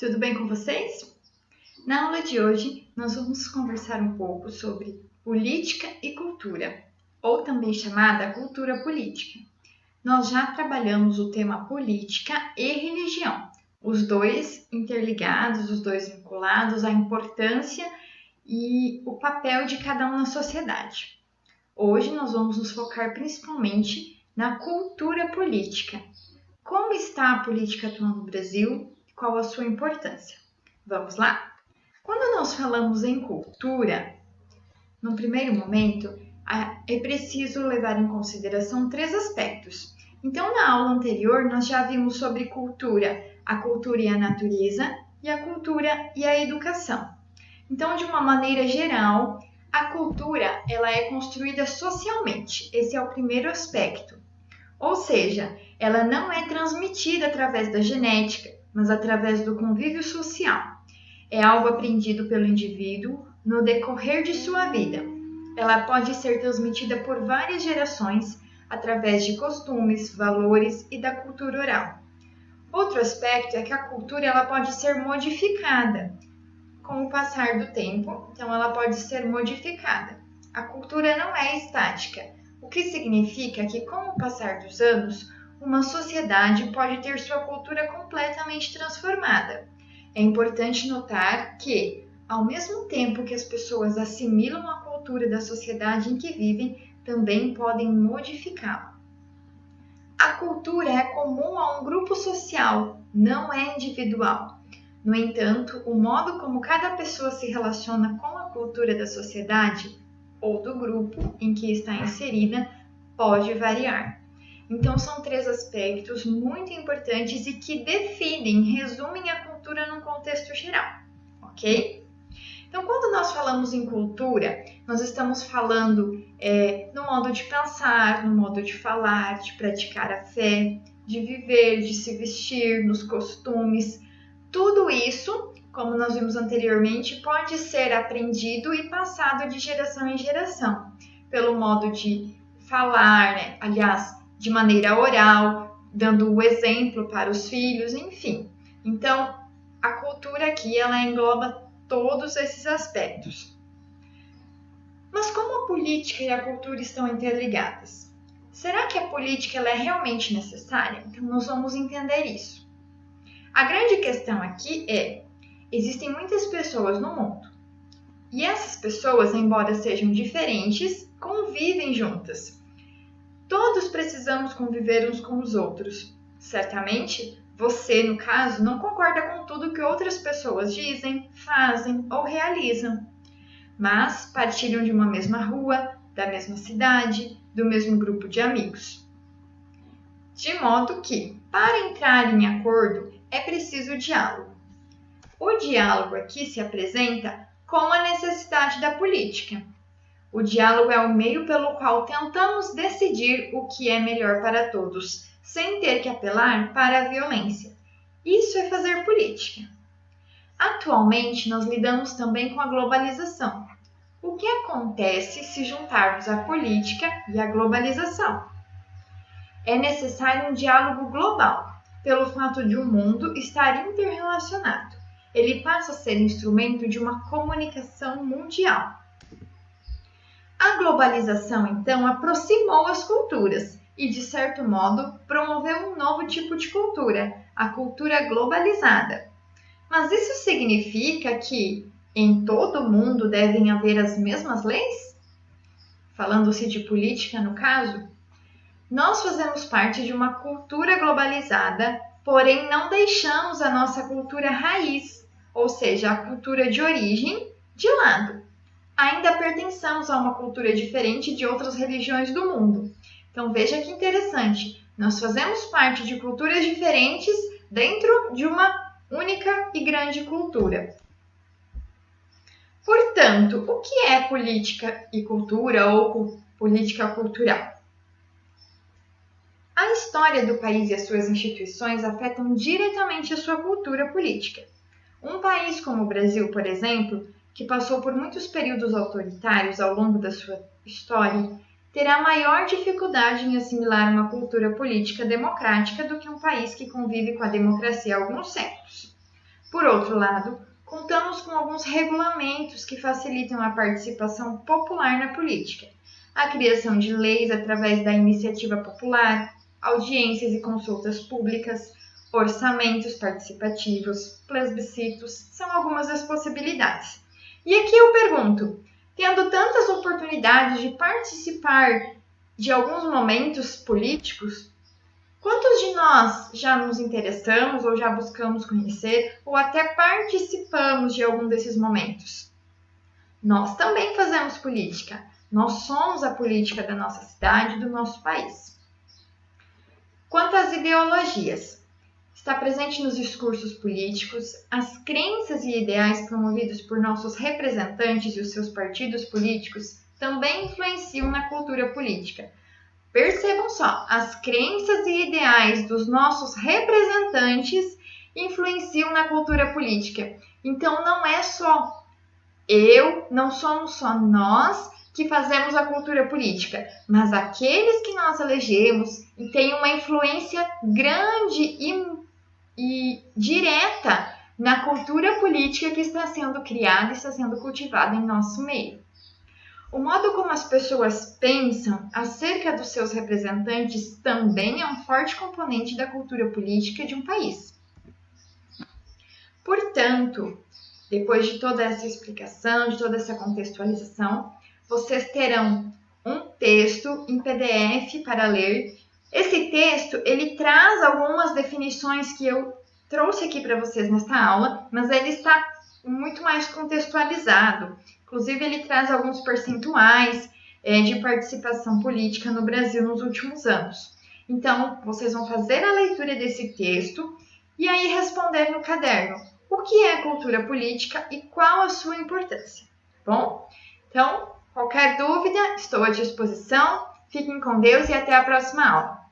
tudo bem com vocês? Na aula de hoje, nós vamos conversar um pouco sobre política e cultura, ou também chamada cultura política. Nós já trabalhamos o tema política e religião, os dois interligados, os dois vinculados, a importância e o papel de cada um na sociedade. Hoje nós vamos nos focar principalmente na cultura política. Como está a política atual no Brasil? Qual a sua importância? Vamos lá? Quando nós falamos em cultura, no primeiro momento, é preciso levar em consideração 3 aspectos. Então, na aula anterior, nós já vimos sobre cultura, a cultura e a natureza, e a cultura e a educação. Então, de uma maneira geral, a cultura ela é construída socialmente. Esse é o primeiro aspecto. Ou seja, ela não é transmitida através da genética, mas através do convívio social. É algo aprendido pelo indivíduo no decorrer de sua vida. Ela pode ser transmitida por várias gerações através de costumes, valores e da cultura oral. Outro aspecto é que a cultura ela pode ser modificada com o passar do tempo, então ela pode ser modificada. A cultura não é estática, o que significa que com o passar dos anos, uma sociedade pode ter sua cultura completamente transformada. É importante notar que, ao mesmo tempo que as pessoas assimilam a cultura da sociedade em que vivem, também podem modificá-la. A cultura é comum a um grupo social, não é individual. No entanto, o modo como cada pessoa se relaciona com a cultura da sociedade ou do grupo em que está inserida pode variar. Então, são 3 aspectos muito importantes e que definem, resumem a cultura num contexto geral, ok? Então, quando nós falamos em cultura, nós estamos falando no modo de pensar, no modo de falar, de praticar a fé, de viver, de se vestir, nos costumes. Tudo isso, como nós vimos anteriormente, pode ser aprendido e passado de geração em geração, pelo modo de falar, né? Aliás, de maneira oral, dando o exemplo para os filhos, enfim. Então, a cultura aqui, ela engloba todos esses aspectos. Mas como a política e a cultura estão interligadas? Será que a política ela é realmente necessária? Então, nós vamos entender isso. A grande questão aqui é, existem muitas pessoas no mundo. E essas pessoas, embora sejam diferentes, convivem juntas. Todos precisamos conviver uns com os outros. Certamente, você, no caso, não concorda com tudo que outras pessoas dizem, fazem ou realizam. Mas partilham de uma mesma rua, da mesma cidade, do mesmo grupo de amigos. De modo que, para entrar em acordo, é preciso diálogo. O diálogo aqui se apresenta como a necessidade da política. O diálogo é o meio pelo qual tentamos decidir o que é melhor para todos, sem ter que apelar para a violência. Isso é fazer política. Atualmente, nós lidamos também com a globalização. O que acontece se juntarmos a política e a globalização? É necessário um diálogo global, pelo fato de o mundo estar interrelacionado. Ele passa a ser instrumento de uma comunicação mundial. A globalização, então, aproximou as culturas e, de certo modo, promoveu um novo tipo de cultura, a cultura globalizada. Mas isso significa que, em todo o mundo, devem haver as mesmas leis? Falando-se de política, no caso, nós fazemos parte de uma cultura globalizada, porém não deixamos a nossa cultura raiz, ou seja, a cultura de origem, de lado. Ainda pertencemos a uma cultura diferente de outras religiões do mundo. Então veja que interessante, nós fazemos parte de culturas diferentes dentro de uma única e grande cultura. Portanto, o que é política e cultura ou política cultural? A história do país e as suas instituições afetam diretamente a sua cultura política. Um país como o Brasil, por exemplo, que passou por muitos períodos autoritários ao longo da sua história, terá maior dificuldade em assimilar uma cultura política democrática do que um país que convive com a democracia há alguns séculos. Por outro outro lado, contamos com alguns regulamentos que facilitam a participação popular na política. A criação de leis através da iniciativa popular, audiências e consultas públicas, orçamentos participativos, plebiscitos, são algumas das possibilidades. E aqui eu pergunto, tendo tantas oportunidades de participar de alguns momentos políticos, quantos de nós já nos interessamos ou já buscamos conhecer ou até participamos de algum desses momentos? Nós também fazemos política. Nós somos a política da nossa cidade e do nosso país. Quanto às ideologias, está presente nos discursos políticos, as crenças e ideais promovidos por nossos representantes e os seus partidos políticos também influenciam na cultura política. Percebam só, as crenças e ideais dos nossos representantes influenciam na cultura política. Então não é só não somos só nós que fazemos a cultura política, mas aqueles que nós elegemos e têm uma influência grande e direta na cultura política que está sendo criada e está sendo cultivada em nosso meio. O modo como as pessoas pensam acerca dos seus representantes também é um forte componente da cultura política de um país. Portanto, depois de toda essa explicação, de toda essa contextualização, vocês terão um texto em PDF para ler. Esse texto, ele traz algumas definições que eu trouxe aqui para vocês nesta aula, mas ele está muito mais contextualizado. Inclusive, ele traz alguns percentuais de participação política no Brasil nos últimos anos. Então, vocês vão fazer a leitura desse texto e aí responder no caderno o que é cultura política e qual a sua importância. Bom? Então, qualquer dúvida, estou à disposição. Fiquem com Deus e até a próxima aula.